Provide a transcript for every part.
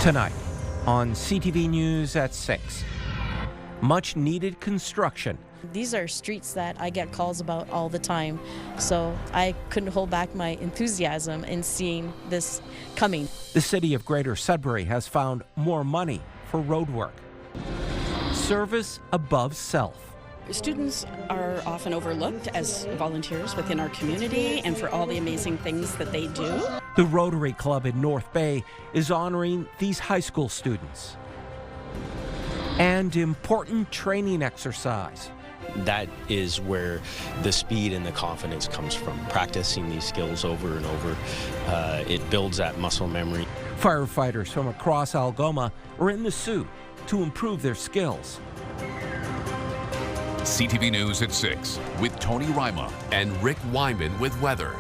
Tonight on CTV News at 6. Much needed construction. These are streets that I get calls about all the time, so I couldn't hold back my enthusiasm in seeing this coming. The city of Greater Sudbury has found more money for road work. Service above self. Students are often overlooked as volunteers within our community and for all the amazing things that they do. The Rotary Club in North Bay is honoring these high school students. And important training exercise. That is where the speed and the confidence comes from. Practicing these skills over and over, it builds that muscle memory. Firefighters from across Algoma are in the Sault to improve their skills. CTV News at 6 with Tony Ryma and Rick Wyman with weather.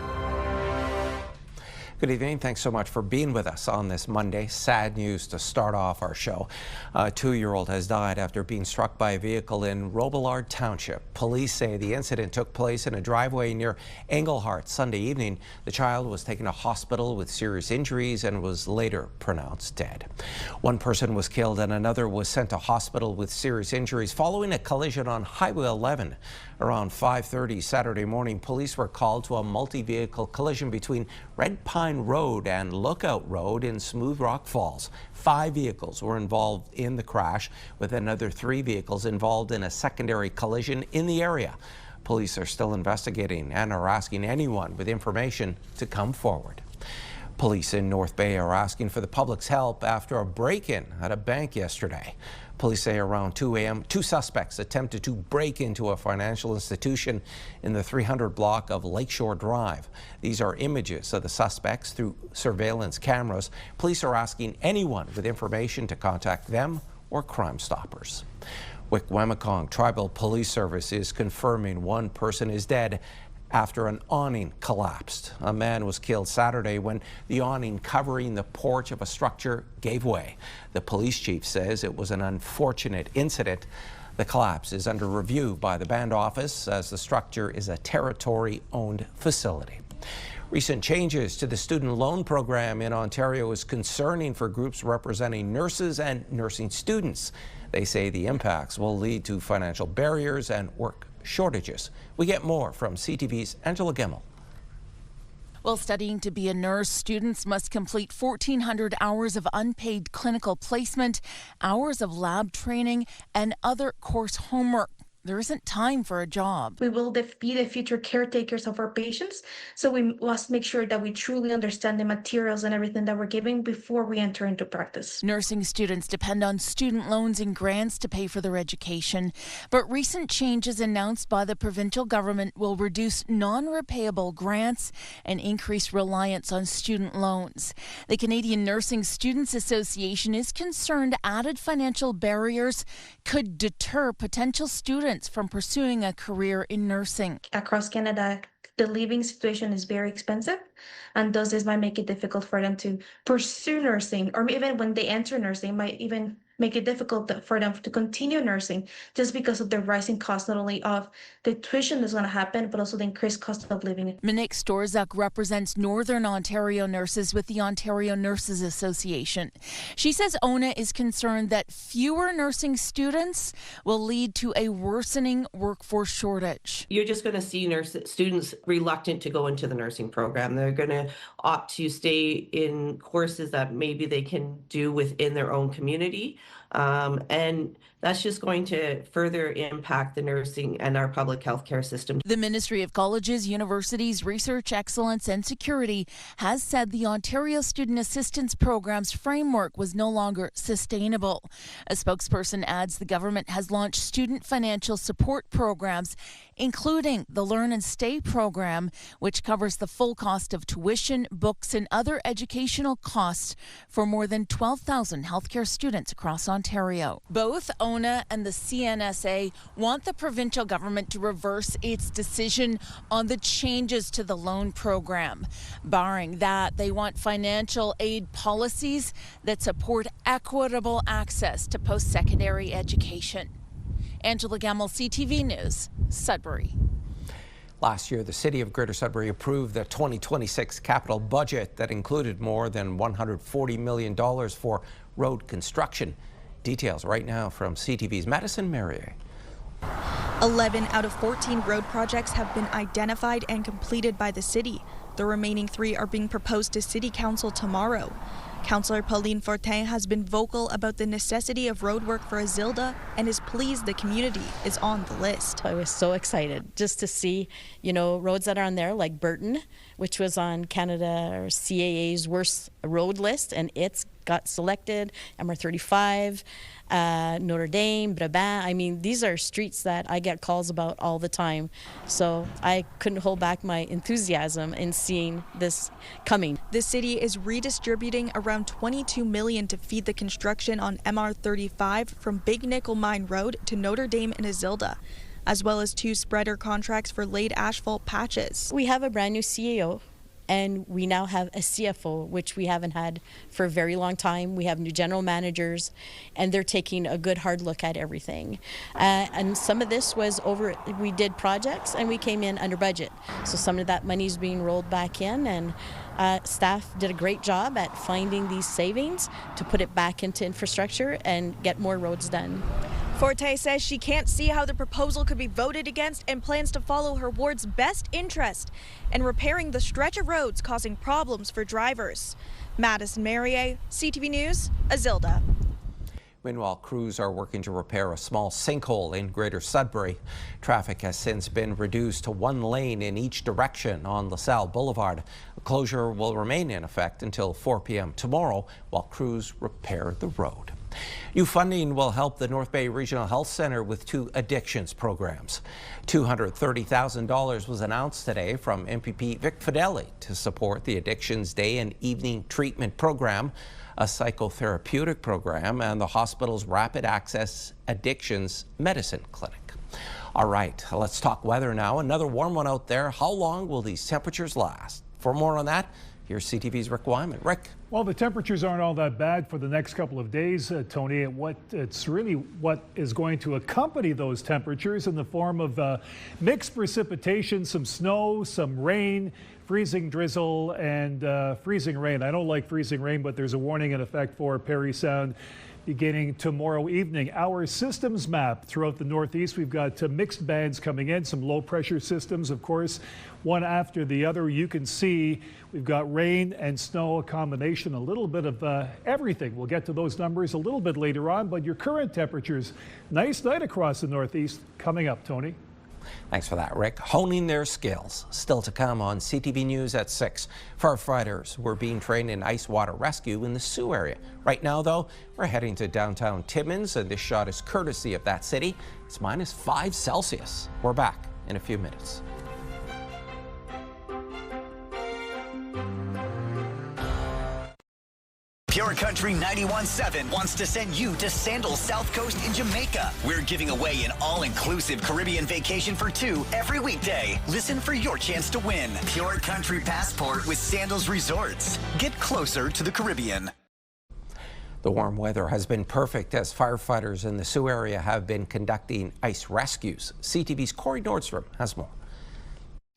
Good evening. Thanks so much for being with us on this Monday. Sad news to start off our show. A 2-year-old has died after being struck by a vehicle in Robillard Township. Police say the incident took place in a driveway near Englehart Sunday evening. The child was taken to hospital with serious injuries and was later pronounced dead. One person was killed and another was sent to hospital with serious injuries following a collision on Highway 11. Around 5:30 Saturday morning, police were called to a multi-vehicle collision between Red Pine Road and Lookout Road in Smooth Rock Falls. 5 vehicles were involved in the crash, with another 3 vehicles involved in a secondary collision in the area. Police are still investigating and are asking anyone with information to come forward. Police in North Bay are asking for the public's help after a break-in at a bank yesterday. Police say around 2 a.m., 2 suspects attempted to break into a financial institution in the 300 block of Lakeshore Drive. These are images of the suspects through surveillance cameras. Police are asking anyone with information to contact them or Crime Stoppers. Wikwemikong Tribal Police Service is confirming one person is dead after an awning collapsed. A man was killed Saturday when the awning covering the porch of a structure gave way. The police chief says it was an unfortunate incident. The collapse is under review by the band office as the structure is a territory-owned facility. Recent changes to the student loan program in Ontario is concerning for groups representing nurses and nursing students. They say the impacts will lead to financial barriers and work shortages. We get more from CTV's Angela Gemmell. While studying to be a nurse, students must complete 1,400 hours of unpaid clinical placement, hours of lab training, and other course homework. There isn't time for a job. We will be the future caretakers of our patients, so we must make sure that we truly understand the materials and everything that we're giving before we enter into practice. Nursing students depend on student loans and grants to pay for their education, but recent changes announced by the provincial government will reduce non-repayable grants and increase reliance on student loans. The Canadian Nursing Students Association is concerned added financial barriers could deter potential students from pursuing a career in nursing. Across Canada, the living situation is very expensive, and thus this might make it difficult for them to pursue nursing, or even when they enter nursing, might even make it difficult for them to continue nursing just because of the rising cost, not only of the tuition that's going to happen, but also the increased cost of living. Monique Storzak represents Northern Ontario nurses with the Ontario Nurses Association. She says ONA is concerned that fewer nursing students will lead to a worsening workforce shortage. You're just going to see students reluctant to go into the nursing program. They're going to opt to stay in courses that maybe they can do within their own community. And that's just going to further impact the nursing and our public health care system. The Ministry of Colleges, Universities, Research Excellence and Security has said the Ontario Student Assistance Program's framework was no longer sustainable. A spokesperson adds the government has launched student financial support programs, including the Learn and Stay program, which covers the full cost of tuition, books and other educational costs for more than 12,000 healthcare students across Ontario. Both ONA and the CNSA want the provincial government to reverse its decision on the changes to the loan program. Barring that, they want financial aid policies that support equitable access to post-secondary education. Angela Gemmell, CTV News, Sudbury. Last year, the City of Greater Sudbury approved the 2026 capital budget that included more than $140 million for road construction. Details right now from CTV's Madison Merrier. 11 out of 14 road projects have been identified and completed by the city. The remaining 3 are being proposed to City Council tomorrow. Councillor Pauline Fortin has been vocal about the necessity of road work for Azilda and is pleased the community is on the list. I was so excited just to see, roads that are on there like Burton, which was on Canada or CAA's worst road list, and it's got selected. MR35, Notre Dame, Brabant. I mean, these are streets that I get calls about all the time. So I couldn't hold back my enthusiasm in seeing this coming. The city is redistributing around $22 million to feed the construction on MR35 from Big Nickel Mine Road to Notre Dame and Azilda, as well as 2 spreader contracts for laid asphalt patches. We have a brand new CAO. And we now have a CFO, which we haven't had for a very long time. We have new general managers, and they're taking a good hard look at everything. And some of this was we did projects and we came in under budget. So some of that money is being rolled back in, and staff did a great job at finding these savings to put it back into infrastructure and get more roads done. Forte says she can't see how the proposal could be voted against and plans to follow her ward's best interest in repairing the stretch of roads causing problems for drivers. Madison Merrier, CTV News, Azilda. Meanwhile, crews are working to repair a small sinkhole in Greater Sudbury. Traffic has since been reduced to 1 lane in each direction on LaSalle Boulevard. A closure will remain in effect until 4 p.m. tomorrow while crews repair the road. New funding will help the North Bay Regional Health Centre with 2 addictions programs. $230,000 was announced today from MPP Vic Fideli to support the Addictions Day and Evening Treatment Program, a psychotherapeutic program, and the hospital's Rapid Access Addictions Medicine Clinic. All right, let's talk weather now. Another warm one out there. How long will these temperatures last? For more on that, here's CTV's Rick Wyman. Rick. Well, the temperatures aren't all that bad for the next couple of days, Tony. It's really what is going to accompany those temperatures in the form of mixed precipitation, some snow, some rain, freezing drizzle, and freezing rain. I don't like freezing rain, but there's a warning in effect for Parry Sound beginning tomorrow evening. Our systems map throughout the Northeast, we've got mixed bands coming in, some low pressure systems, of course, one after the other. You can see we've got rain and snow, a combination, a little bit of everything. We'll get to those numbers a little bit later on, but your current temperatures, nice night across the Northeast coming up, Tony. Thanks for that, Rick. Honing their skills. Still to come on CTV News at 6. Firefighters were being trained in ice water rescue in the Sault area. Right now, though, we're heading to downtown Timmins, and this shot is courtesy of that city. It's -5 Celsius. We're back in a few minutes. Pure Country 91.7 wants to send you to Sandals South Coast in Jamaica. We're giving away an all-inclusive Caribbean vacation for 2 every weekday. Listen for your chance to win. Pure Country Passport with Sandals Resorts. Get closer to the Caribbean. The warm weather has been perfect as firefighters in the Sault area have been conducting ice rescues. CTV's Corey Nordstrom has more.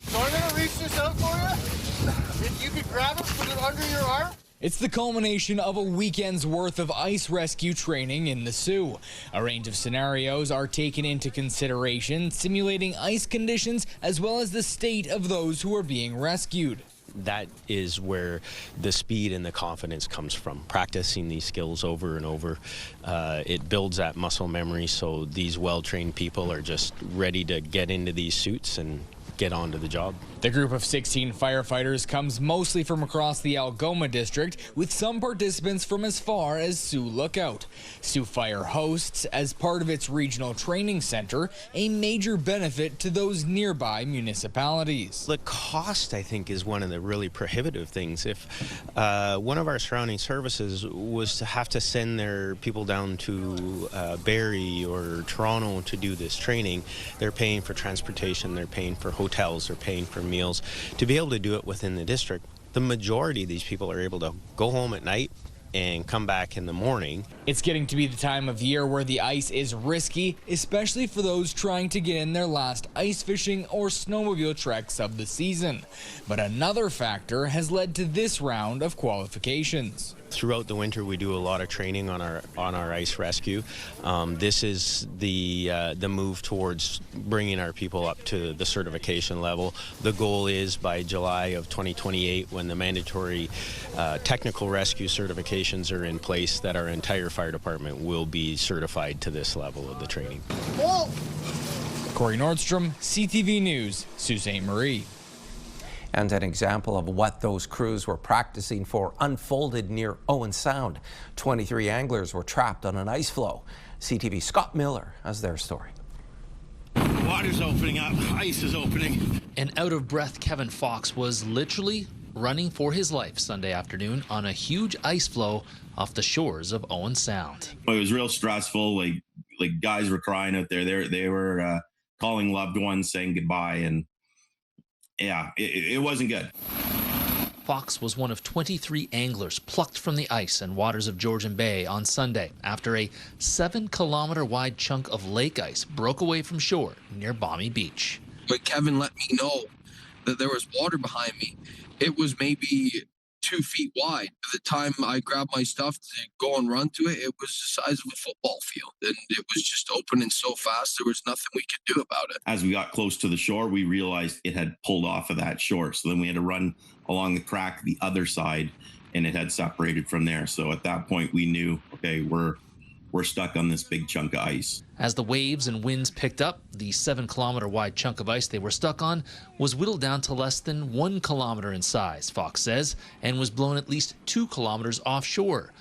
So I'm going to reach this out for you. If you could grab it, put it under your arm. It's the culmination of a weekend's worth of ice rescue training in the Sault. A range of scenarios are taken into consideration, simulating ice conditions as well as the state of those who are being rescued. That is where the speed and the confidence comes from. Practicing these skills over and over, it builds that muscle memory, so these well-trained people are just ready to get into these suits and get onto the job. The group of 16 firefighters comes mostly from across the Algoma district, with some participants from as far as Sault Lookout. Sault Fire hosts, as part of its regional training center, a major benefit to those nearby municipalities. The cost, I think, is one of the really prohibitive things. If one of our surrounding services was to have to send their people down to Barrie or Toronto to do this training, they're paying for transportation, they're paying for hotels, they're paying for meals. To be able to do it within the district, the majority of these people are able to go home at night, and come back in the morning. It's getting to be the time of year where the ice is risky, especially for those trying to get in their last ice fishing or snowmobile treks of the season. But another factor has led to this round of qualifications. Throughout the winter, we do a lot of training on our ice rescue. This is the move towards bringing our people up to the certification level. The goal is by July of 2028, when the mandatory technical rescue certifications are in place, that our entire fire department will be certified to this level of the training. Whoa. Corey Nordstrom, CTV News, Sault Ste. Marie. And an example of what those crews were practicing for unfolded near Owen Sound. 23 anglers were trapped on an ice floe. CTV's Scott Miller has their story. Water's opening up, ice is opening. An out-of-breath Kevin Fox was literally running for his life Sunday afternoon on a huge ice floe off the shores of Owen Sound. It was real stressful. Like guys were crying out there. They were calling loved ones, saying goodbye, and yeah, it wasn't good. Fox was one of 23 anglers plucked from the ice and waters of Georgian Bay on Sunday after a 7-kilometer wide chunk of lake ice broke away from shore near Balmy Beach. When Kevin let me know that there was water behind me, it was maybe 2 feet wide. By the time I grabbed my stuff to go and run to it, it was the size of a football field. And it was just opening so fast, there was nothing we could do about it. As we got close to the shore, we realized it had pulled off of that shore. So then we had to run along the crack the other side, and it had separated from there. So at that point, we knew, okay, we're stuck on this big chunk of ice. As the waves and winds picked up, the 7-kilometer wide chunk of ice they were stuck on was whittled down to less than 1 kilometer in size, Fox says, and was blown at least 2 kilometers offshore.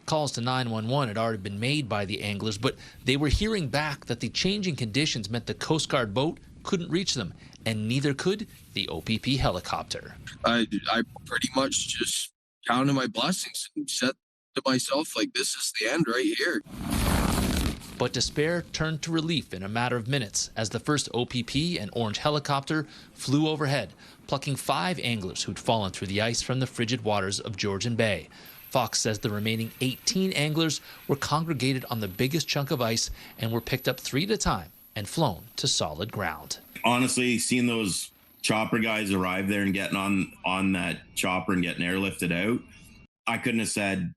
Calls to 911 had already been made by the anglers, but they were hearing back that the changing conditions meant the Coast Guard boat couldn't reach them, and neither could the OPP helicopter. I pretty much just counted my blessings and said to myself, like, this is the end right here. But despair turned to relief in a matter of minutes as the first OPP and orange helicopter flew overhead, plucking 5 anglers who'd fallen through the ice from the frigid waters of Georgian Bay. Fox says the remaining 18 anglers were congregated on the biggest chunk of ice and were picked up 3 at a time and flown to solid ground. Honestly, seeing those chopper guys arrive there and getting on that chopper and getting airlifted out, I couldn't have said,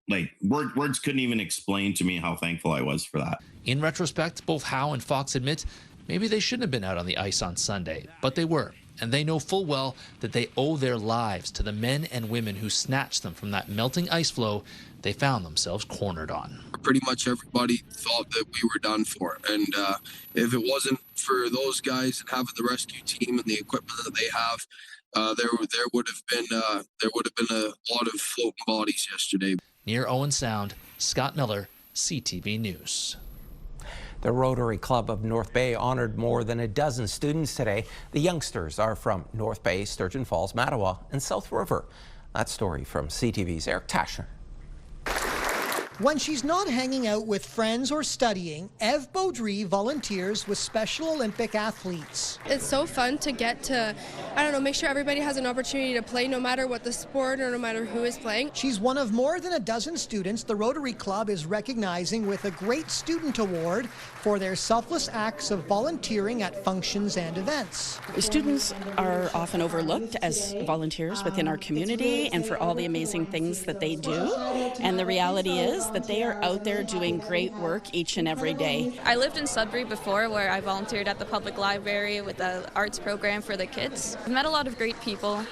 like, words couldn't even explain to me how thankful I was for that. In retrospect, both Howe and Fox admit maybe they shouldn't have been out on the ice on Sunday, but they were. And they know full well that they owe their lives to the men and women who snatched them from that melting ice floe they found themselves cornered on. Pretty much everybody thought that we were done for. And if it wasn't for those guys and having the rescue team and the equipment that they have, there would have been a lot of floating bodies yesterday. Near Owen Sound, Scott Miller, CTV News. The Rotary Club of North Bay honored more than a dozen students today. The youngsters are from North Bay, Sturgeon Falls, Mattawa, and South River. That story from CTV's Eric Tashner. When she's not hanging out with friends or studying, Ev Baudry volunteers with Special Olympic athletes. It's so fun to get to, make sure everybody has an opportunity to play no matter what the sport or no matter who is playing. She's one of more than a dozen students the Rotary Club is recognizing with a Great Student Award for their selfless acts of volunteering at functions and events. Students are often overlooked as volunteers within our community and for all the amazing things that they do. And the reality is that they are out there doing great work each and every day. I lived in Sudbury before, where I volunteered at the public library with the arts program for the kids. I've met a lot of great people,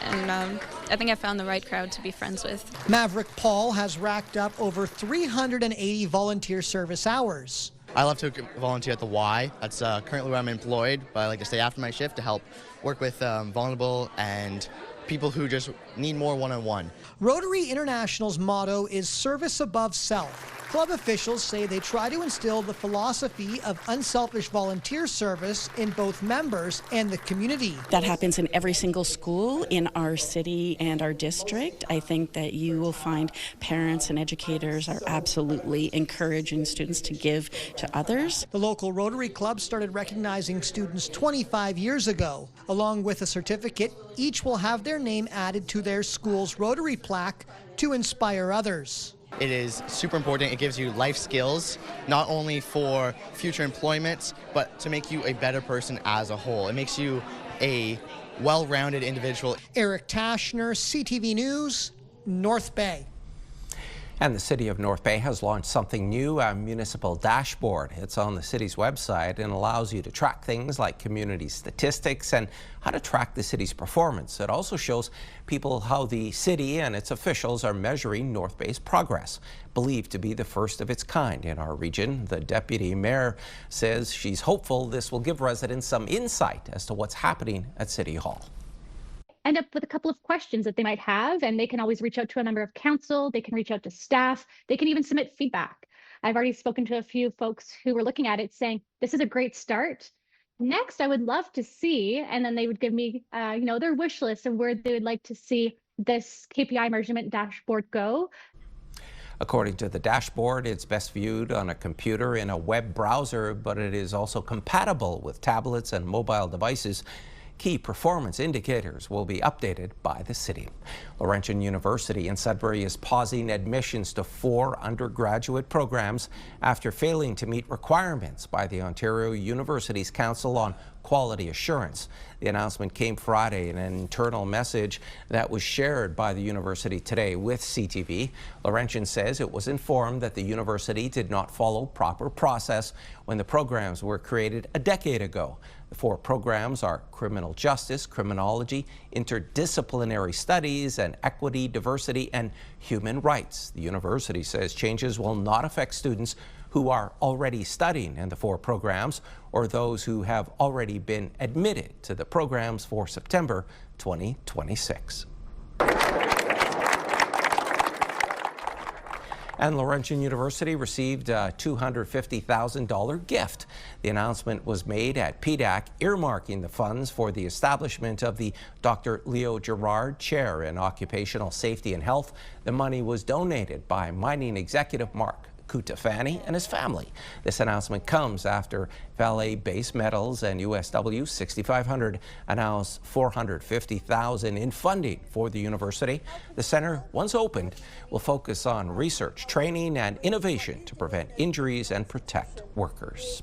and I think I found the right crowd to be friends with. Maverick Paul has racked up over 380 volunteer service hours. I love to volunteer at the Y. That's currently where I'm employed, but I like to stay after my shift to help work with vulnerable and people who just need more one-on-one. Rotary International's motto is service above self. Club officials say they try to instill the philosophy of unselfish volunteer service in both members and the community. That happens in every single school in our city and our district. I think that you will find parents and educators are absolutely encouraging students to give to others. The local Rotary Club started recognizing students 25 years ago. Along with a certificate, each will have their name added to their school's Rotary plaque to inspire others. It is super important. It gives you life skills, not only for future employment, but to make you a better person as a whole. It makes you a well-rounded individual. Eric Tashner, CTV News, North Bay. And the City of North Bay has launched something new, a municipal dashboard. It's on the city's website and allows you to track things like community statistics and how to track the city's performance. It also shows people how the city and its officials are measuring North Bay's progress. Believed to be the first of its kind in our region, the deputy mayor says she's hopeful this will give residents some insight as to what's happening at City Hall. End up with a couple of questions that they might have, and they can always reach out to a member of council, they can reach out to staff, they can even submit feedback. I've already spoken to a few folks who were looking at it saying, this is a great start. Next, I would love to see, and then they would give me their wish list of where they would like to see this KPI measurement dashboard go. According to the dashboard, it's best viewed on a computer in a web browser, but it is also compatible with tablets and mobile devices. Key performance indicators will be updated by the city. Laurentian University in Sudbury is pausing admissions to 4 undergraduate programs after failing to meet requirements by the Ontario University's Council on Quality Assurance. The announcement came Friday in an internal message that was shared by the university today with CTV. Laurentian says it was informed that the university did not follow proper process when the programs were created a decade ago. The 4 programs are criminal justice, criminology, interdisciplinary studies, and equity, diversity, and human rights. The university says changes will not affect students who are already studying in the 4 programs or those who have already been admitted to the programs for September 2026. And Laurentian University received a $250,000 gift. The announcement was made at PDAC, earmarking the funds for the establishment of the Dr. Leo Gerard Chair in Occupational Safety and Health. The money was donated by mining executive Mark Kutafani and his family. This announcement comes after Valley Base Metals and USW 6500 announced $450,000 in funding for the university. The center, once opened, will focus on research, training, and innovation to prevent injuries and protect workers.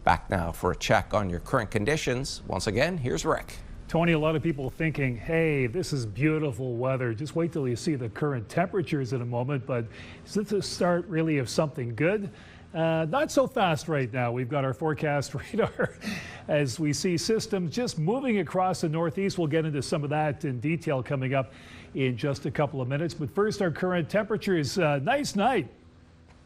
Back now for a check on your current conditions. Once again, here's Rick. Tony, a lot of people thinking, hey, this is beautiful weather. Just wait till you see the current temperatures in a moment. But is this the start really of something good? Not so fast right now. We've got our forecast radar as we see systems just moving across the northeast. We'll get into some of that in detail coming up in just a couple of minutes. But first, our current temperatures. Nice night.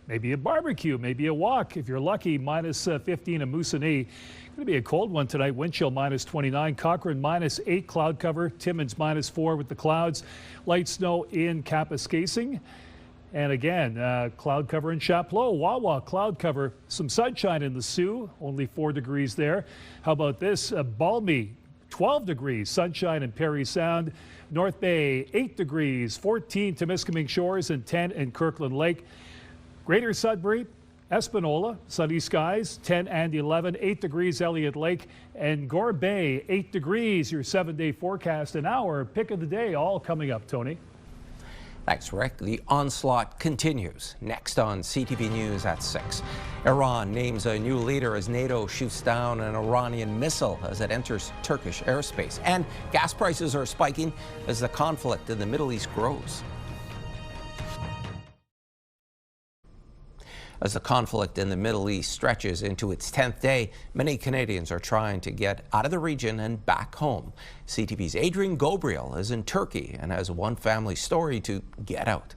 Maybe a barbecue, maybe a walk. If you're lucky, minus 15 in Moosonee. Going to be a cold one tonight. Wind chill minus 29. Cochrane minus 8 cloud cover. Timmins minus 4 with the clouds. Light snow in Kapuskasing. And again, cloud cover in Chapleau. Wawa cloud cover. Some sunshine in the Sioux. Only 4 degrees there. How about this? Balmy 12 degrees. Sunshine in Parry Sound. North Bay 8 degrees. 14 Temiskaming Shores and 10 in Kirkland Lake. Greater Sudbury, Espanola, sunny skies, 10 and 11, 8 degrees Elliott Lake, and Gore Bay, 8 degrees, your 7-day forecast. An hour pick of the day, all coming up, Tony. Thanks, Rick. The onslaught continues. Next on CTV News at 6. Iran names a new leader as NATO shoots down an Iranian missile as it enters Turkish airspace. And gas prices are spiking as the conflict in the Middle East grows. As the conflict in the Middle East stretches into its 10th day, many Canadians are trying to get out of the region and back home. CTV's Adrian Gobriel is in Turkey and has one family story to get out.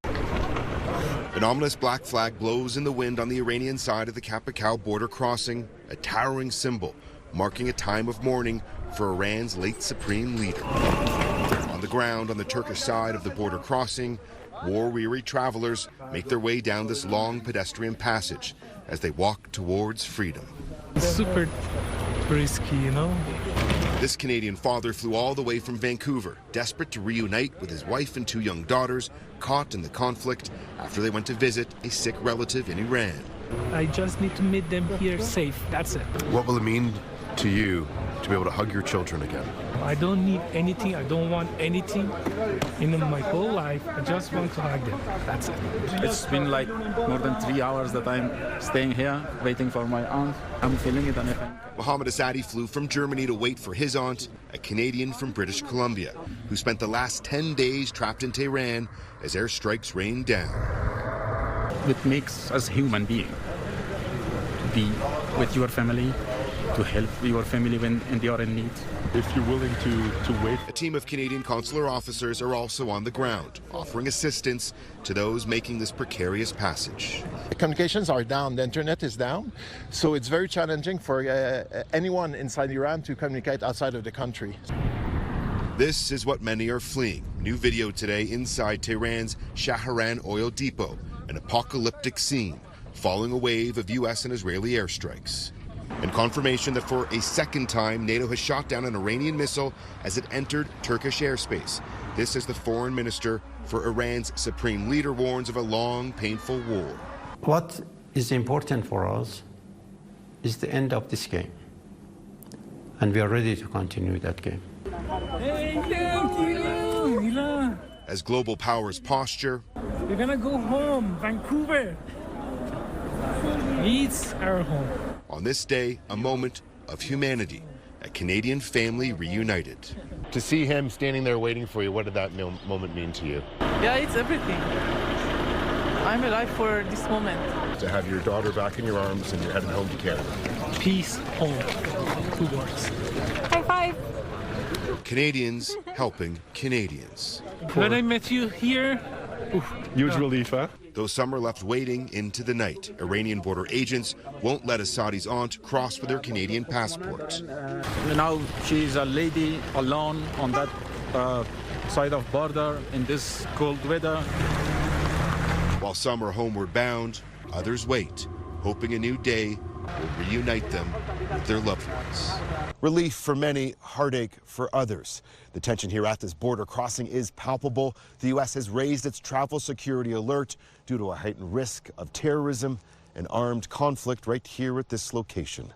An ominous black flag blows in the wind on the Iranian side of the Kapakau border crossing, a towering symbol marking a time of mourning for Iran's late supreme leader. On On the ground on the Turkish side of the border crossing, war-weary travelers make their way down this long pedestrian passage as they walk towards freedom. Super risky, you know? This Canadian father flew all the way from Vancouver, desperate to reunite with his wife and 2 young daughters caught in the conflict after they went to visit a sick relative in Iran. I just need to meet them here safe, that's it. What will it mean to you to be able to hug your children again? I don't need anything, I don't want anything in my whole life. I just want to hug them, that's it. It's been like more than 3 hours that I'm staying here, waiting for my aunt. I'm feeling it and everything. Mohammed Asadi flew from Germany to wait for his aunt, a Canadian from British Columbia, who spent the last 10 days trapped in Tehran as airstrikes rained down. It makes us human beings to be with your family, to help your family when they are in need. If you're willing to wait. A team of Canadian consular officers are also on the ground, offering assistance to those making this precarious passage. The communications are down, the internet is down, so it's very challenging for anyone inside Iran to communicate outside of the country. This is what many are fleeing. New video today inside Tehran's Shahran oil depot, an apocalyptic scene following a wave of U.S. and Israeli airstrikes. And confirmation that for a second time, NATO has shot down an Iranian missile as it entered Turkish airspace. This as the foreign minister for Iran's supreme leader warns of a long, painful war. What is important for us is the end of this game. And we are ready to continue that game. Hey, thank you, Milan. As global powers posture, We're gonna go home, Vancouver. It's our home. On this day, a moment of humanity, a Canadian family reunited. To see him standing there waiting for you, what did that moment mean to you? Yeah, it's everything. I'm alive for this moment. To have your daughter back in your arms and you're heading home to Canada. Peace, home. 2 words. High five. Canadians helping Canadians. When I met you here, huge relief, huh? Those some are left waiting into the night. Iranian border agents won't let Assadi's aunt cross with her Canadian passport. Now she's a lady alone on that side of border in this cold weather. While some are homeward bound, others wait, hoping a new day will reunite them with their loved ones. Relief for many, heartache for others. The tension here at this border crossing is palpable. The U.S. has raised its travel security alert due to a heightened risk of terrorism and armed conflict right here at this location.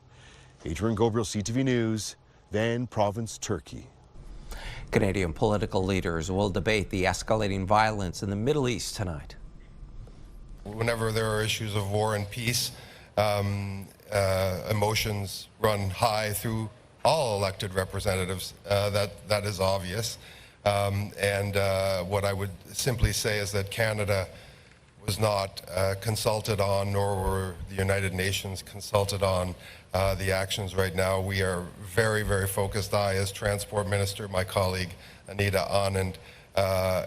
Adrian Gobriel, CTV News, Van Province, Turkey. Canadian political leaders will debate the escalating violence in the Middle East tonight. Whenever there are issues of war and peace, emotions run high through all elected representatives. That is obvious. And what I would simply say is that Canada was not consulted on, nor were the United Nations consulted on the actions right now. We are very, very focused, I as Transport Minister, my colleague Anita Anand,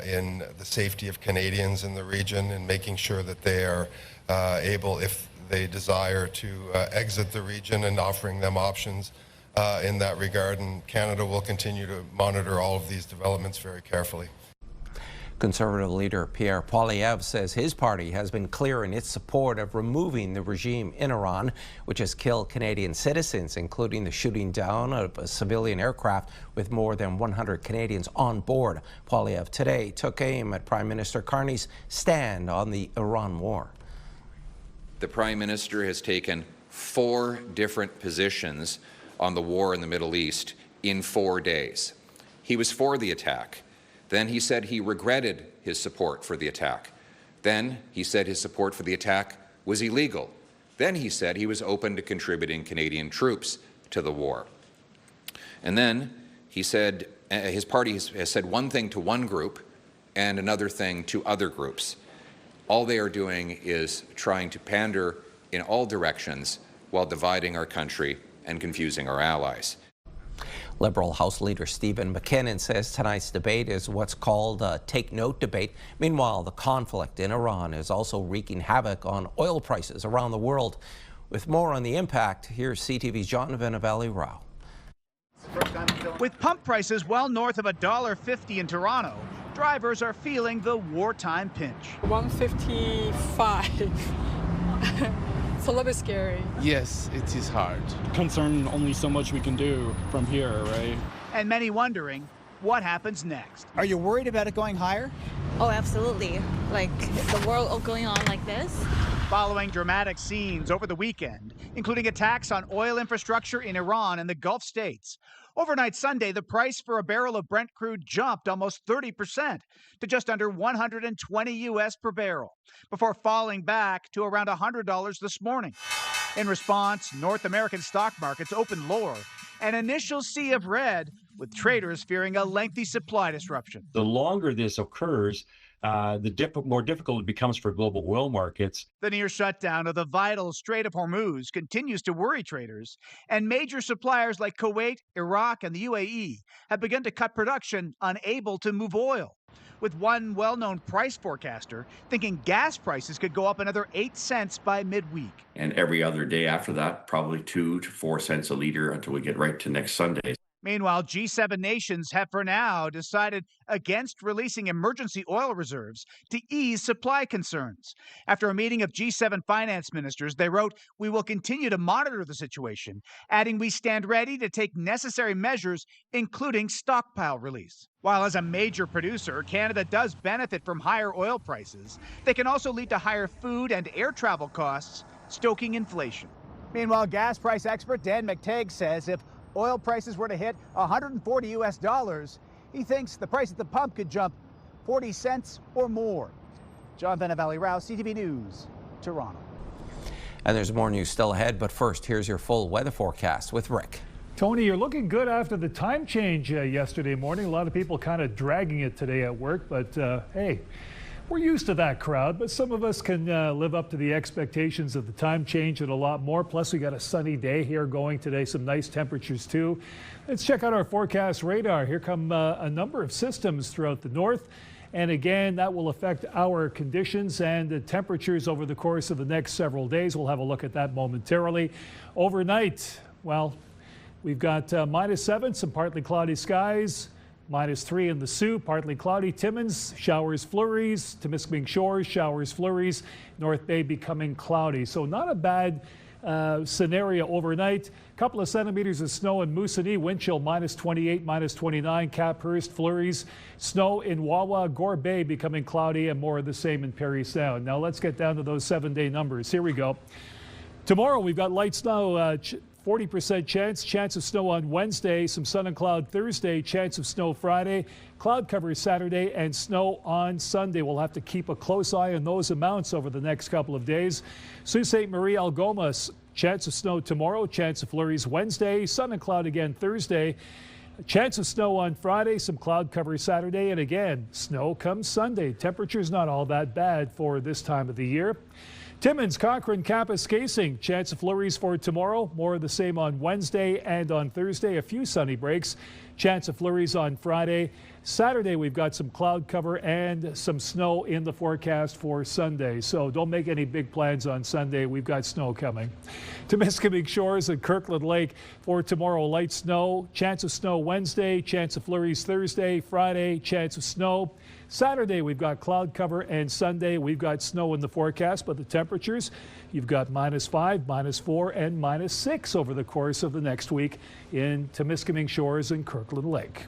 in the safety of Canadians in the region and making sure that they are able, if they desire, to exit the region and offering them options in that regard. And Canada will continue to monitor all of these developments very carefully. Conservative leader Pierre Poilievre says his party has been clear in its support of removing the regime in Iran, which has killed Canadian citizens, including the shooting down of a civilian aircraft with more than 100 Canadians on board. Poilievre today took aim at Prime Minister Carney's stand on the Iran war. The Prime Minister has taken 4 different positions on the war in the Middle East in 4 days. He was for the attack. Then he said he regretted his support for the attack. Then he said his support for the attack was illegal. Then he said he was open to contributing Canadian troops to the war. And then he said his party has said one thing to one group and another thing to other groups. All they are doing is trying to pander in all directions while dividing our country and confusing our allies. Liberal House Leader Stephen McKinnon says tonight's debate is what's called a take-note debate. Meanwhile, the conflict in Iran is also wreaking havoc on oil prices around the world. With more on the impact, here's CTV's Jonathan Valley Rao. With pump prices well north of $1.50 in Toronto, drivers are feeling the wartime pinch. $1.55. It's a little bit scary. Yes, it is hard. Concern only so much we can do from here, right? And many wondering what happens next. Are you worried about it going higher? Oh, absolutely. Like the world going on like this. Following dramatic scenes over the weekend, including attacks on oil infrastructure in Iran and the Gulf states. Overnight Sunday, the price for a barrel of Brent crude jumped almost 30% to just under $120 US per barrel, before falling back to around $100 this morning. In response, North American stock markets opened lower, an initial sea of red, with traders fearing a lengthy supply disruption. The longer this occurs, the more difficult it becomes for global oil markets. The near shutdown of the vital Strait of Hormuz continues to worry traders, and major suppliers like Kuwait, Iraq, and the UAE have begun to cut production, unable to move oil, with one well-known price forecaster thinking gas prices could go up another 8 cents by midweek. And every other day after that, probably 2 to 4 cents a liter until we get right to next Sunday. Meanwhile, G7 nations have for now decided against releasing emergency oil reserves to ease supply concerns. After a meeting of G7 finance ministers, they wrote, "We will continue to monitor the situation," adding, "We stand ready to take necessary measures, including stockpile release." While as a major producer, Canada does benefit from higher oil prices, they can also lead to higher food and air travel costs, stoking inflation. Meanwhile, gas price expert Dan McTagg says if oil prices were to hit $140 US, he thinks the price at the pump could jump 40 cents or more. John Valley-Rouse, CTV News, Toronto. And there's more news still ahead, but first, here's your full weather forecast with Rick. Tony, you're looking good after the time change yesterday morning. A lot of people kind of dragging it today at work, but hey, we're used to that crowd, but some of us can live up to the expectations of the time change and a lot more. Plus, we got a sunny day here going today, some nice temperatures too. Let's check out our forecast radar. Here come a number of systems throughout the north. And again, that will affect our conditions and the temperatures over the course of the next several days. We'll have a look at that momentarily. Overnight, well, we've got -7, some partly cloudy skies. -3 in the Sault, partly cloudy. Timmins, showers, flurries. Timiskaming Shores, showers, flurries. North Bay becoming cloudy. So not a bad scenario overnight. Couple of centimeters of snow in Moosonee, wind chill -28, -29. Caphurst, flurries. Snow in Wawa, Gore Bay becoming cloudy, and more of the same in Parry Sound. Now let's get down to those 7-day numbers. Here we go. Tomorrow we've got light snow. 40% chance of snow on Wednesday, some sun and cloud Thursday, chance of snow Friday, cloud cover Saturday, and snow on Sunday. We'll have to keep a close eye on those amounts over the next couple of days. Sault Ste. Marie, Algoma, chance of snow tomorrow, chance of flurries Wednesday, sun and cloud again Thursday, chance of snow on Friday, some cloud cover Saturday, and again, snow comes Sunday. Temperature's not all that bad for this time of the year. Timmins, Cochrane, Campus, Casing, chance of flurries for tomorrow. More of the same on Wednesday and on Thursday. A few sunny breaks. Chance of flurries on Friday. Saturday, we've got some cloud cover and some snow in the forecast for Sunday. So don't make any big plans on Sunday. We've got snow coming. Timiskaming Shores and Kirkland Lake for tomorrow, light snow. Chance of snow Wednesday. Chance of flurries Thursday. Friday, chance of snow. Saturday, we've got cloud cover, and Sunday, we've got snow in the forecast, but the temperatures, you've got -5, -4, and -6 over the course of the next week in Timiskaming Shores and Kirkland Lake.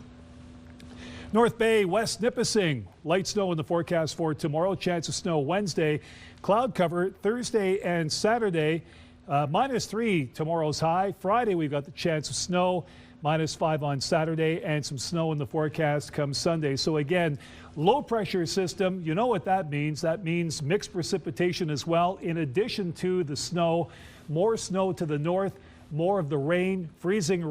North Bay, West Nipissing, light snow in the forecast for tomorrow, chance of snow Wednesday, cloud cover Thursday and Saturday, -3 tomorrow's high. Friday, we've got the chance of snow. -5 on Saturday, and some snow in the forecast come Sunday. So again, low pressure system, you know what that means. That means mixed precipitation as well. In addition to the snow, more snow to the north, more of the rain, freezing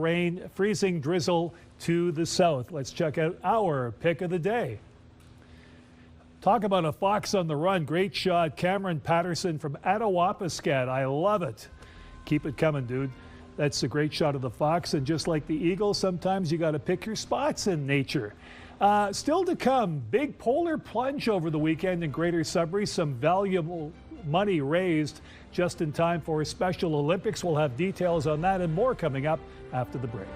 drizzle to the south. Let's check out our pick of the day. Talk about a fox on the run. Great shot, Cameron Patterson from Attawapiskat. I love it. Keep it coming, dude. That's a great shot of the fox, and just like the eagle, sometimes you got to pick your spots in nature. Still to come, big polar plunge over the weekend in Greater Sudbury. Some valuable money raised just in time for Special Olympics. We'll have details on that and more coming up after the break.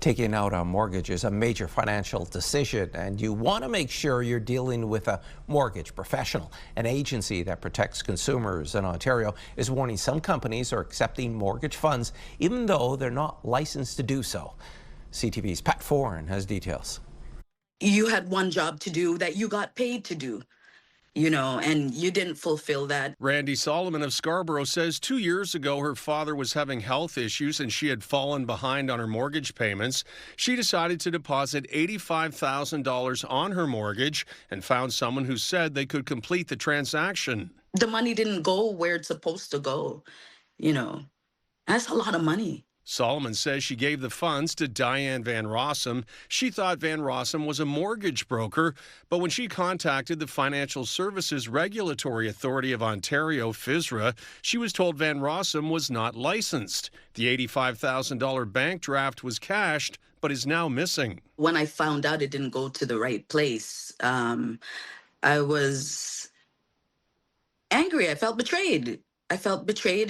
Taking out a mortgage is a major financial decision, and you want to make sure you're dealing with a mortgage professional. An agency that protects consumers in Ontario is warning some companies are accepting mortgage funds even though they're not licensed to do so. CTV's Pat Foran has details. You had one job to do that you got paid to do, and you didn't fulfill that. Randy Solomon of Scarborough says 2 years ago her father was having health issues and she had fallen behind on her mortgage payments. She decided to deposit $85,000 on her mortgage and found someone who said they could complete the transaction. The money didn't go where it's supposed to go. That's a lot of money. Solomon says she gave the funds to Diane Van Rossum. She thought Van Rossum was a mortgage broker, but when she contacted the Financial Services Regulatory Authority of Ontario, FSRA, she was told Van Rossum was not licensed. The $85,000 bank draft was cashed, but is now missing. When I found out it didn't go to the right place, I was angry. I felt betrayed.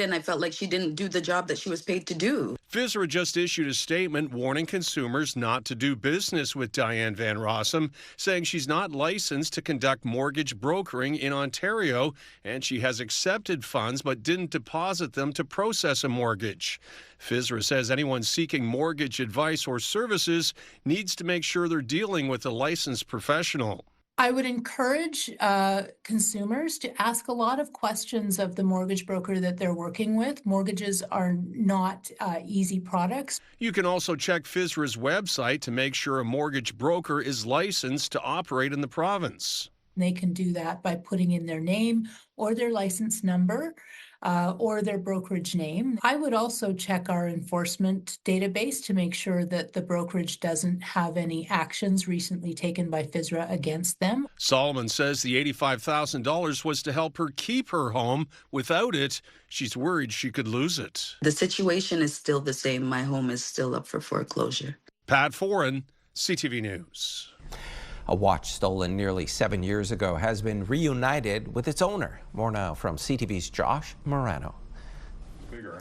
And I felt like she didn't do the job that she was paid to do. FSRA just issued a statement warning consumers not to do business with Diane Van Rossum, saying she's not licensed to conduct mortgage brokering in Ontario, and she has accepted funds but didn't deposit them to process a mortgage. FSRA says anyone seeking mortgage advice or services needs to make sure they're dealing with a licensed professional. I would encourage consumers to ask a lot of questions of the mortgage broker that they're working with. Mortgages are not easy products. You can also check FSRA's website to make sure a mortgage broker is licensed to operate in the province. They can do that by putting in their name or their license number or their brokerage name. I would also check our enforcement database to make sure that the brokerage doesn't have any actions recently taken by FSRA against them. Solomon says the $85,000 was to help her keep her home. Without it, she's worried she could lose it. The situation is still the same. My home is still up for foreclosure. Pat Foran, CTV News. A watch stolen nearly 7 years ago has been reunited with its owner. More now from CTV's Josh Morano.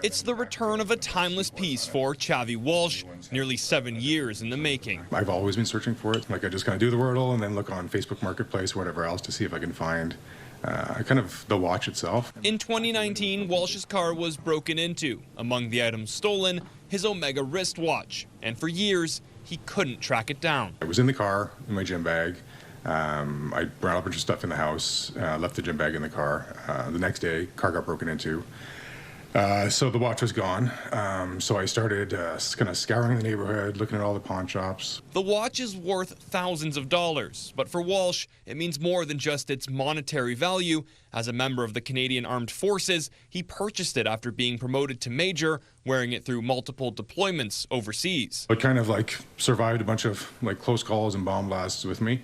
It's the return of a timeless piece for Chavi Walsh, nearly 7 years in the making. I've always been searching for it. I just kind of do the Wordle and then look on Facebook Marketplace or whatever else to see if I can find the watch itself. In 2019, Walsh's car was broken into. Among the items stolen, his Omega wristwatch. And for years, he couldn't track it down. I was in the car, in my gym bag. I brought a bunch of stuff in the house, left the gym bag in the car. The next day, car got broken into. So the watch was gone. So I started kind of scouring the neighborhood, looking at all the pawn shops. The watch is worth thousands of dollars, but for Walsh, it means more than just its monetary value. As a member of the Canadian Armed Forces, he purchased it after being promoted to major, wearing it through multiple deployments overseas. It kind of survived a bunch of close calls and bomb blasts with me.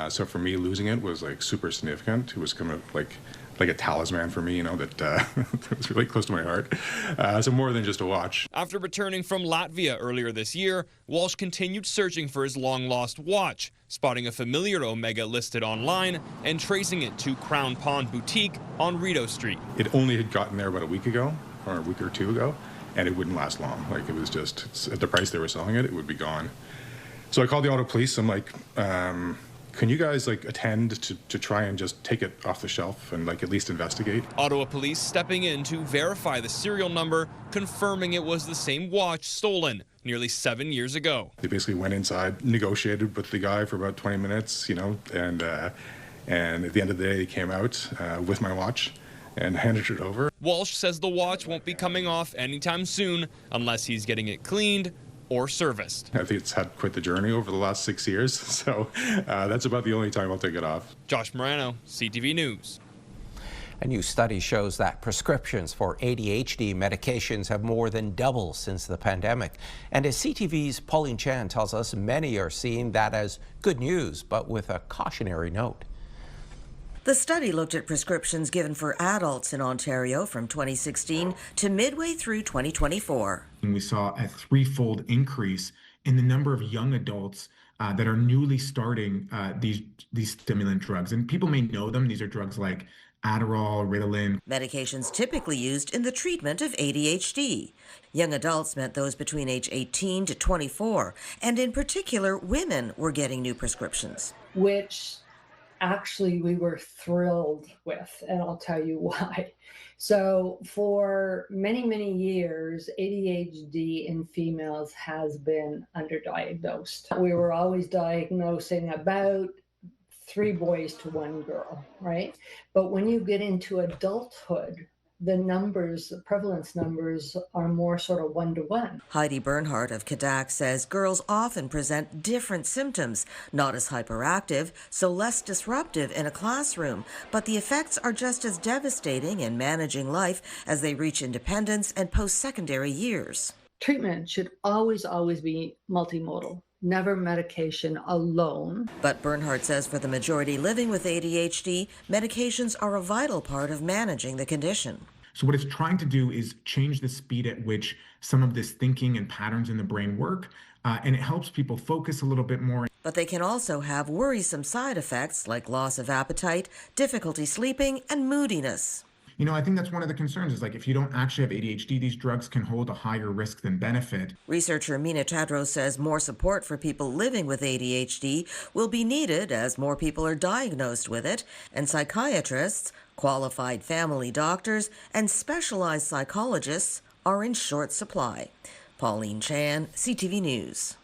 So for me, losing it was super significant. It was kind of like a talisman for me, that was really close to my heart. So more than just a watch. After returning from Latvia earlier this year, Walsh continued searching for his long-lost watch, spotting a familiar Omega listed online and tracing it to Crown Pawn Boutique on Rideau Street. It only had gotten there about a week ago, or a week or two ago, and it wouldn't last long. It was just, at the price they were selling it, it would be gone. So I called the auto police. I'm like, can you guys attend to try and just take it off the shelf and at least investigate? Ottawa police stepping in to verify the serial number, confirming it was the same watch stolen nearly 7 years ago. They basically went inside, negotiated with the guy for about 20 minutes, and at the end of the day, he came out with my watch and handed it over. Walsh says the watch won't be coming off anytime soon unless he's getting it cleaned or serviced. I think it's had quite the journey over the last 6 years, so that's about the only time I'll take it off. Josh Morano, CTV News. A new study shows that prescriptions for ADHD medications have more than doubled since the pandemic. And as CTV's Pauline Chan tells us, many are seeing that as good news, but with a cautionary note. The study looked at prescriptions given for adults in Ontario from 2016 to midway through 2024. And we saw a threefold increase in the number of young adults that are newly starting these stimulant drugs. And people may know them. These are drugs like Adderall, Ritalin. Medications typically used in the treatment of ADHD. Young adults meant those between age 18 to 24, and in particular, women were getting new prescriptions. Which actually we were thrilled with, and I'll tell you why. So for many, many years, ADHD in females has been underdiagnosed. We were always diagnosing about 3 boys to 1 girl, right? But when you get into adulthood, the numbers, the prevalence numbers are more sort of 1 to 1. Heidi Bernhardt of Quebec says girls often present different symptoms, not as hyperactive, so less disruptive in a classroom, but the effects are just as devastating in managing life as they reach independence and post-secondary years. Treatment should always be multimodal. Never medication alone. But Bernhardt says for the majority living with ADHD, medications are a vital part of managing the condition. So what it's trying to do is change the speed at which some of this thinking and patterns in the brain work, and it helps people focus a little bit more. But they can also have worrisome side effects like loss of appetite, difficulty sleeping, and moodiness. You know, I think that's one of the concerns is like if you don't actually have ADHD, these drugs can hold a higher risk than benefit. Researcher Mina Tadros says more support for people living with ADHD will be needed as more people are diagnosed with it, and psychiatrists, qualified family doctors, and specialized psychologists are in short supply. Pauline Chan, CTV News.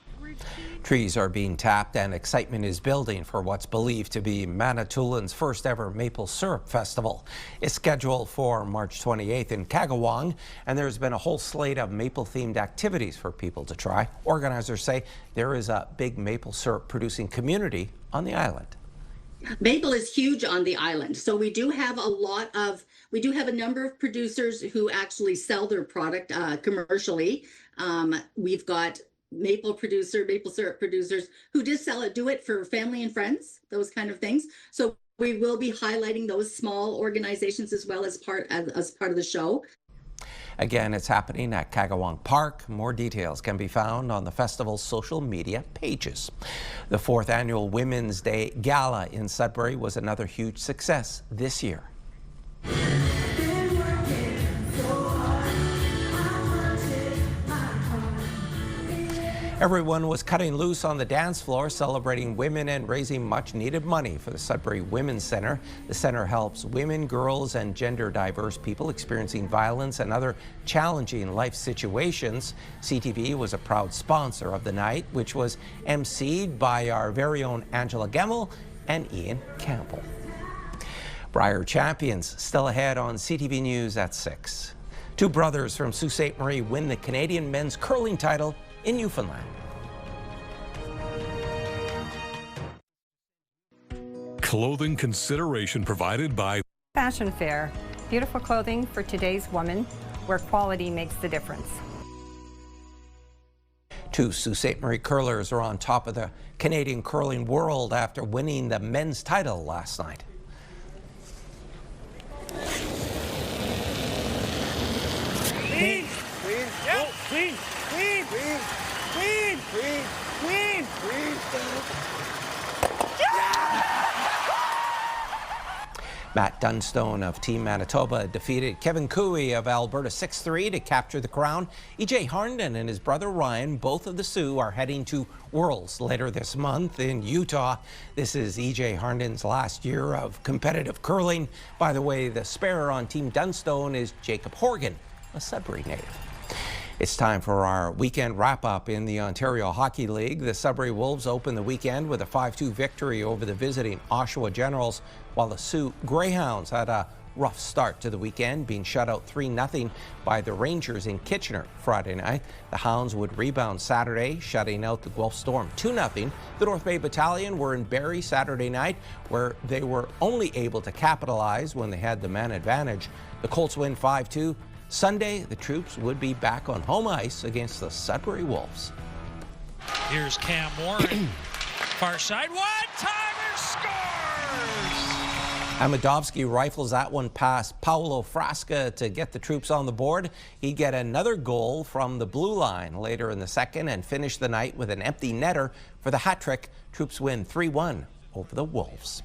Trees are being tapped and excitement is building for what's believed to be Manitoulins' first ever Maple Syrup Festival. It's scheduled for March 28th in Kagawong, and there's been a whole slate of maple-themed activities for people to try. Organizers say there is a big maple syrup producing community on the island. Maple is huge on the island, so we do have a number of producers who actually sell their product commercially. We've got maple syrup producers who just do it for family and friends, those kind of things. So we will be highlighting those small organizations as well as part of the show. Again, it's happening at Kagawong Park. More details can be found on the festival's social media pages. The 4th annual Women's Day Gala in Sudbury was another huge success this year. Everyone was cutting loose on the dance floor, celebrating women and raising much-needed money for the Sudbury Women's Centre. The centre helps women, girls, and gender-diverse people experiencing violence and other challenging life situations. CTV was a proud sponsor of the night, which was emceed by our very own Angela Gemmell and Ian Campbell. Brier champions still ahead on CTV News at 6. 2 brothers from Sault Ste. Marie win the Canadian men's curling title in Newfoundland. Clothing consideration provided by Fashion Fair. Beautiful clothing for today's woman, where quality makes the difference. 2 Sault Ste. Marie curlers are on top of the Canadian curling world after winning the men's title last night. Queen! Queen! Yep. Oh, Queen! Queen! Queen! Queen! Queen! Queen! Queen! Matt Dunstone of Team Manitoba defeated Kevin Cooey of Alberta 6-3 to capture the crown. EJ Harnden and his brother Ryan, both of the Sioux, are heading to Worlds later this month in Utah. This is EJ Harnden's last year of competitive curling. By the way, the spare on Team Dunstone is Jacob Horgan, a Sudbury native. It's time for our weekend wrap-up in the Ontario Hockey League. The Sudbury Wolves opened the weekend with a 5-2 victory over the visiting Oshawa Generals, while the Sioux Greyhounds had a rough start to the weekend, being shut out 3-0 by the Rangers in Kitchener Friday night. The Hounds would rebound Saturday, shutting out the Guelph Storm 2-0. The North Bay Battalion were in Barrie Saturday night, where they were only able to capitalize when they had the man advantage. The Colts win 5-2. Sunday, the troops would be back on home ice against the Sudbury Wolves. Here's Cam Warren. Far side, one-timer, scores! Amadovsky rifles that one past Paolo Frasca to get the troops on the board. He'd get another goal from the blue line later in the second and finish the night with an empty netter for the hat trick. Troops win 3-1 over the Wolves.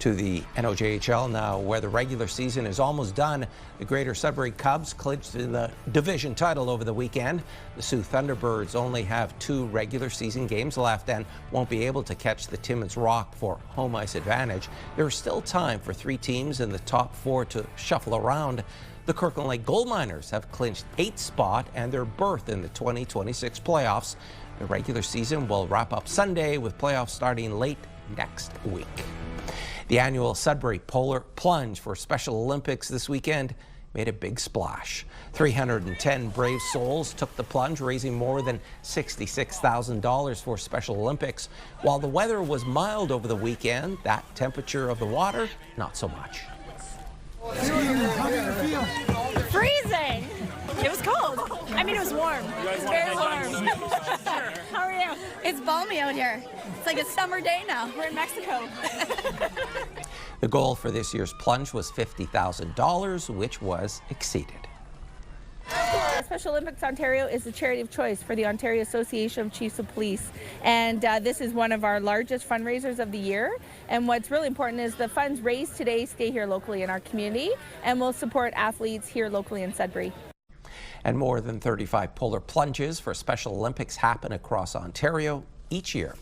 To the NOJHL now, where the regular season is almost done. The Greater Sudbury Cubs clinched the division title over the weekend. The Sioux Thunderbirds only have 2 regular season games left and won't be able to catch the Timmins Rock for home ice advantage. There is still time for 3 teams in the top 4 to shuffle around. The Kirkland Lake Gold Miners have clinched 8th spot and their berth in the 2026 playoffs. The regular season will wrap up Sunday with playoffs starting late next week. The annual Sudbury Polar Plunge for Special Olympics this weekend made a big splash. 310 brave souls took the plunge, raising more than $66,000 for Special Olympics. While the weather was mild over the weekend, that temperature of the water, not so much. Freezing! It was cold. I mean, it was warm. It was very warm. How are you? It's balmy out here. It's like a summer day now. We're in Mexico. The goal for this year's plunge was $50,000, which was exceeded. Special Olympics Ontario is the charity of choice for the Ontario Association of Chiefs of Police, and this is one of our largest fundraisers of the year. And what's really important is the funds raised today stay here locally in our community and will support athletes here locally in Sudbury. And more than 35 polar plunges for Special Olympics happen across Ontario each year.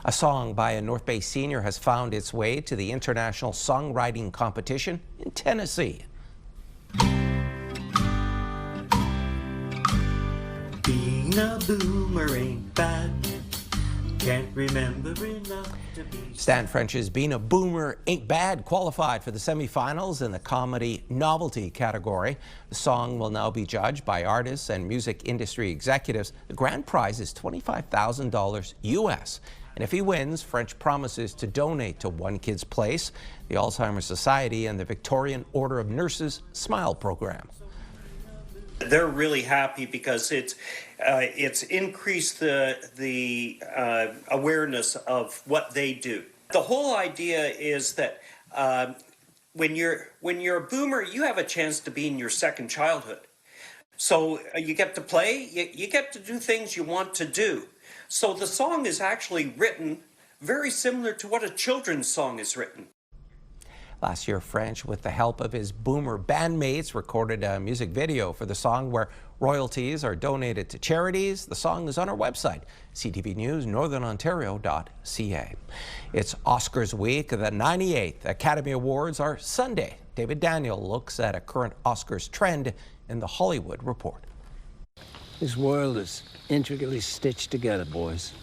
A song by a North Bay senior has found its way to the International Songwriting Competition in Tennessee. Being a boomer ain't bad. Can't remember enough to be. Stan French's Being a Boomer Ain't Bad qualified for the semifinals in the comedy novelty category. The song will now be judged by artists and music industry executives. The grand prize is $25,000 US. And if he wins, French promises to donate to One Kid's Place, the Alzheimer's Society, and the Victorian Order of Nurses Smile program. They're really happy because it's increased the awareness of what they do. The whole idea is that when you're a boomer, you have a chance to be in your second childhood. So you get to play, you get to do things you want to do. So the song is actually written very similar to what a children's song is written. Last year, French, with the help of his boomer bandmates, recorded a music video for the song where royalties are donated to charities. The song is on our website, CTV News Northern Ontario.ca. It's Oscars week. The 98th Academy Awards are Sunday. David Daniel looks at a current Oscars trend in the Hollywood Report. This world is intricately stitched together, boys.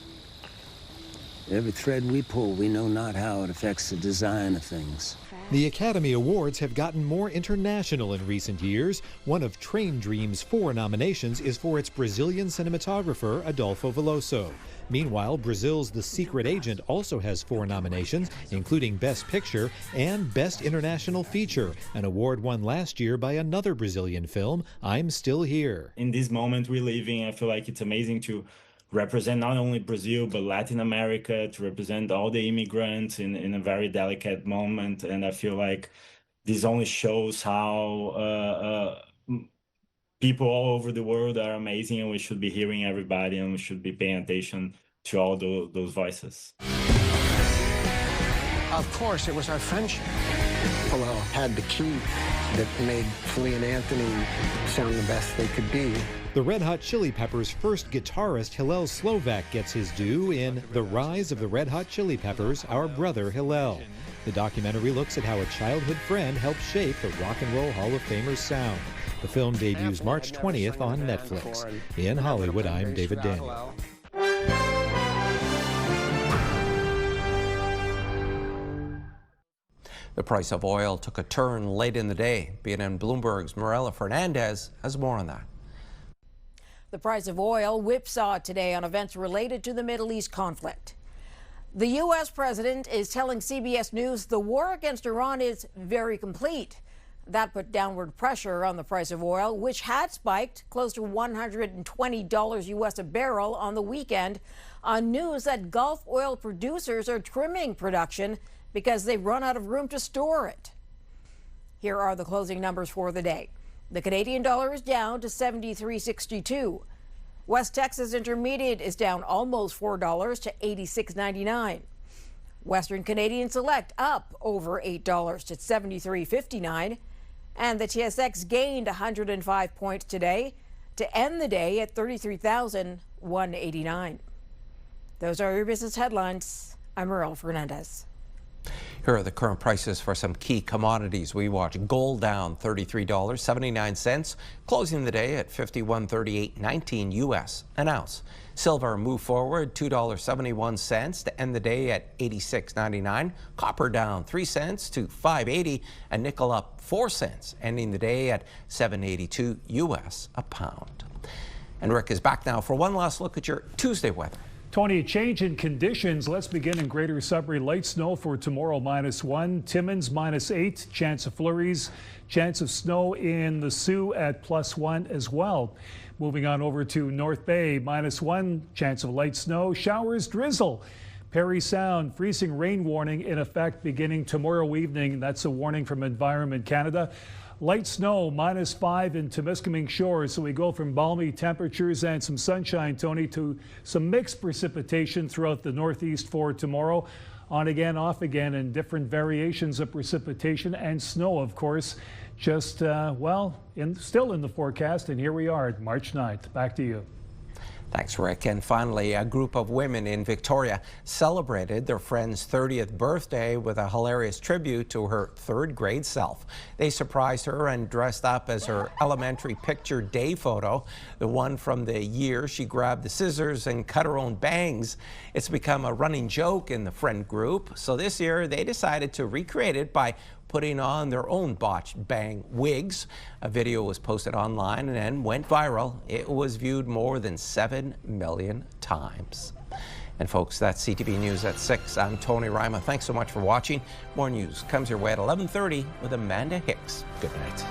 Every thread we pull, we know not how it affects the design of things. The Academy Awards have gotten more international in recent years. One of Train Dream's 4 nominations is for its Brazilian cinematographer, Adolfo Veloso. Meanwhile, Brazil's The Secret Agent also has 4 nominations, including Best Picture and Best International Feature, an award won last year by another Brazilian film, I'm Still Here. In this moment we live in, I feel like it's amazing to represent not only Brazil, but Latin America, to represent all the immigrants in a very delicate moment. And I feel like this only shows how people all over the world are amazing, and we should be hearing everybody, and we should be paying attention to all those voices. Of course, it was our friendship. Well, had the key that made Flea and Anthony sound the best they could be. The Red Hot Chili Peppers' first guitarist, Hillel Slovak, gets his due in The Rise of the Red Hot Chili Peppers, Our Brother Hillel. The documentary looks at how a childhood friend helped shape the Rock and Roll Hall of Famer's sound. The film debuts March 20th on Netflix. In Hollywood, I'm David Daniel. The price of oil took a turn late in the day. BNN Bloomberg's Morella Fernandez has more on that. The price of oil whipsawed today on events related to the Middle East conflict. The U.S. president is telling CBS News the war against Iran is very complete. That put downward pressure on the price of oil, which had spiked close to $120 U.S. a barrel on the weekend, on news that Gulf oil producers are trimming production because they've run out of room to store it. Here are the closing numbers for the day. The Canadian dollar is down to $73.62. West Texas Intermediate is down almost $4 to $86.99. Western Canadian Select up over $8 to $73.59. And the TSX gained 105 points today to end the day at 33,189. Those are your business headlines. I'm Earl Fernandez. Here are the current prices for some key commodities we watch. Gold down $33.79, closing the day at $51.38.19 US an ounce. Silver moved forward $2.71 to end the day at $86.99. Copper down 3 cents to $5.80, and nickel up 4 cents, ending the day at $7.82 US a pound. And Rick is back now for one last look at your Tuesday weather. Tony, a change in conditions. Let's begin in Greater Sudbury. Light snow for tomorrow, -1. Timmins, -8. Chance of flurries. Chance of snow in the Sioux at +1 as well. Moving on over to North Bay, -1. Chance of light snow. Showers, drizzle. Parry Sound, freezing rain warning in effect beginning tomorrow evening. That's a warning from Environment Canada. Light snow, -5 in Temiskaming Shores. So we go from balmy temperatures and some sunshine, Tony, to some mixed precipitation throughout the Northeast for tomorrow. On again, off again, and different variations of precipitation and snow, of course. Just, still in the forecast. And here we are, March 9th. Back to you. Thanks, Rick. And finally, a group of women in Victoria celebrated their friend's 30th birthday with a hilarious tribute to her third grade self. They surprised her and dressed up as her elementary picture day photo, the one from the year she grabbed the scissors and cut her own bangs. It's become a running joke in the friend group. So this year they decided to recreate it by putting on their own botched bang wigs. A video was posted online and then went viral. It was viewed more than 7 million times. And folks, that's CTV News at 6. I'm Tony Ryma. Thanks so much for watching. More news comes your way at 11:30 with Amanda Hicks. Good night.